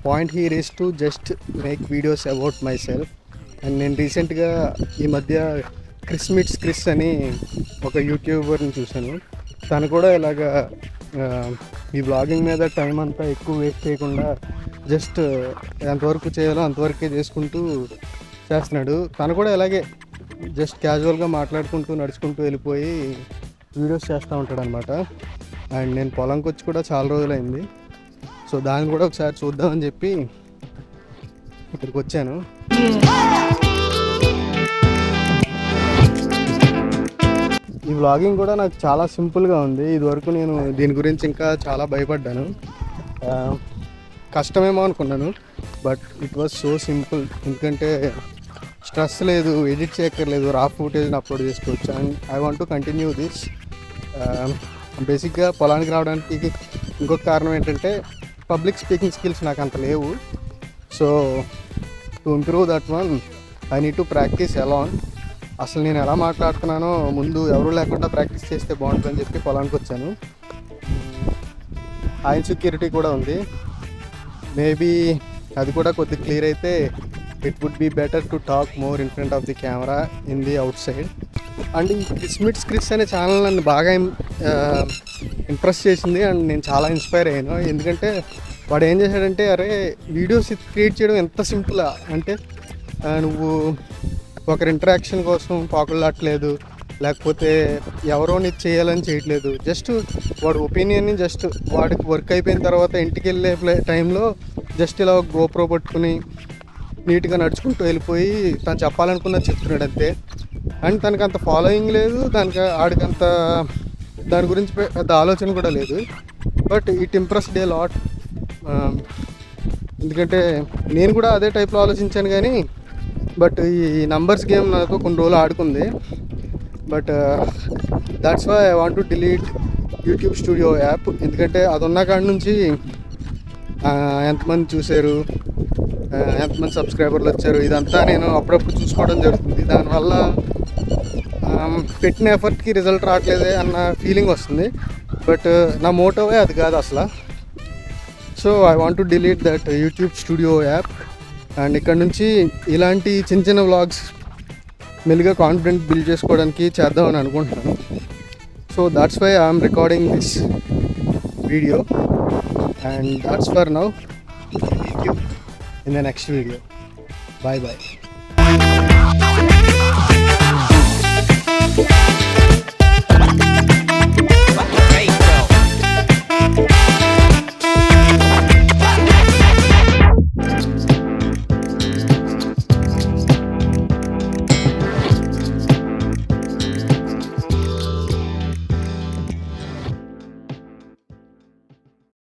Point here is to just make videos about my self. And నేను రీసెంట్గా ఈ మధ్య క్రిస్ అని ఒక యూట్యూబర్ని చూశాను. తను కూడా ఇలాగా ఈ బ్లాగింగ్ మీద టైం అంతా ఎక్కువ వేస్ట్ చేయకుండా జస్ట్ ఎంతవరకు చేయాలో అంతవరకే చేసుకుంటూ చేస్తున్నాడు. తను కూడా ఇలాగే జస్ట్ క్యాజువల్గా మాట్లాడుకుంటూ నడుచుకుంటూ వెళ్ళిపోయి వీడియోస్ చేస్తూ ఉంటాడు అనమాట. అండ్ నేను పొలంకి వచ్చి కూడా చాలా రోజులైంది. సో దాన్ని కూడా ఒకసారి చూద్దామని చెప్పి ఇక్కడికి వచ్చాను. ఈ వ్లాగింగ్ కూడా నాకు చాలా సింపుల్గా ఉంది. ఇదివరకు నేను దీని గురించి ఇంకా చాలా భయపడ్డాను, కష్టమేమో అనుకున్నాను. But it was so simple. ఎందుకంటే స్ట్రెస్ లేదు, ఎడిట్ చేయక్కర్లేదు, రా ఫుటేజ్ని అప్లోడ్ చేసుకోవచ్చు. And I want to continue this. బేసిక్గా పొలానికి రావడానికి ఇంకొక కారణం ఏంటంటే పబ్లిక్ స్పీకింగ్ స్కిల్స్ నాకు అంత లేవు. So to improve that one I need to practise alone. అసలు నేను ఎలా మాట్లాడుతున్నానో ముందు ఎవరు లేకుండా ప్రాక్టీస్ చేస్తే బాగుంటుందని చెప్పి పొలానికి వచ్చాను. ఆ ఇన్సెక్యూరిటీ కూడా ఉంది. మేబీ అది కూడా కొద్దిగా క్లియర్ అయితే it would be better to talk more in front of the camera in the outside. And ఈ క్రిస్ అనే ఛానల్ నన్ను బాగా ఇంప్రెస్ చేసింది. అండ్ నేను చాలా ఇన్స్పైర్ అయ్యాను. ఎందుకంటే వాడు ఏం చేశాడంటే, అరే వీడియోస్ క్రియేట్ చేయడం ఎంత సింపుల్ అంటే, నువ్వు ఒకరి ఇంటరాక్షన్ కోసం పాకులాట్లేదు, లేకపోతే ఎవరో నీకు చేయాలని చేయట్లేదు. జస్ట్ వాడు ఒపీనియన్ని జస్ట్ వాడికి వర్క్ అయిపోయిన తర్వాత ఇంటికి వెళ్ళే టైంలో జస్ట్ ఇలా గోప్రో పట్టుకుని నీట్గా నడుచుకుంటూ వెళ్ళిపోయి తను చెప్పాలనుకున్నది చెప్తున్నాడు అంతే. అండ్ తనకు అంత ఫాలోయింగ్ లేదు, ఆడికంత దాని గురించి పెద్ద ఆలోచన కూడా లేదు. But it impressed a lot. ఎందుకంటే నేను కూడా అదే టైప్లో ఆలోచించాను, కానీ బట్ ఈ నంబర్స్ గేమ్ నాకు కొన్ని రోజులు ఆడుకుంది. But that's why I want to delete YouTube studio app. ఎందుకంటే అది ఉన్న కాడి నుంచి ఎంతమంది చూశారు, ఎంతమంది సబ్స్క్రైబర్లు వచ్చారు, ఇదంతా నేను అప్పుడప్పుడు చూసుకోవడం జరుగుతుంది. దానివల్ల పెట్టిన ఎఫర్ట్కి రిజల్ట్ రావట్లేదే అన్న ఫీలింగ్ వస్తుంది. బట్ నా మోటోవే అది కాదు అసలు. So I want to delete that YouTube studio app. And ఇక్కడ నుంచి ఇలాంటి చిన్న చిన్న వ్లాగ్స్ మెల్లిగా కాన్ఫిడెంట్ బిల్డ్ చేసుకోవడానికి చేద్దామని అనుకుంటున్నాను. So that's why I'm recording this video. And that's for now. Meet you in the next video. Bye bye.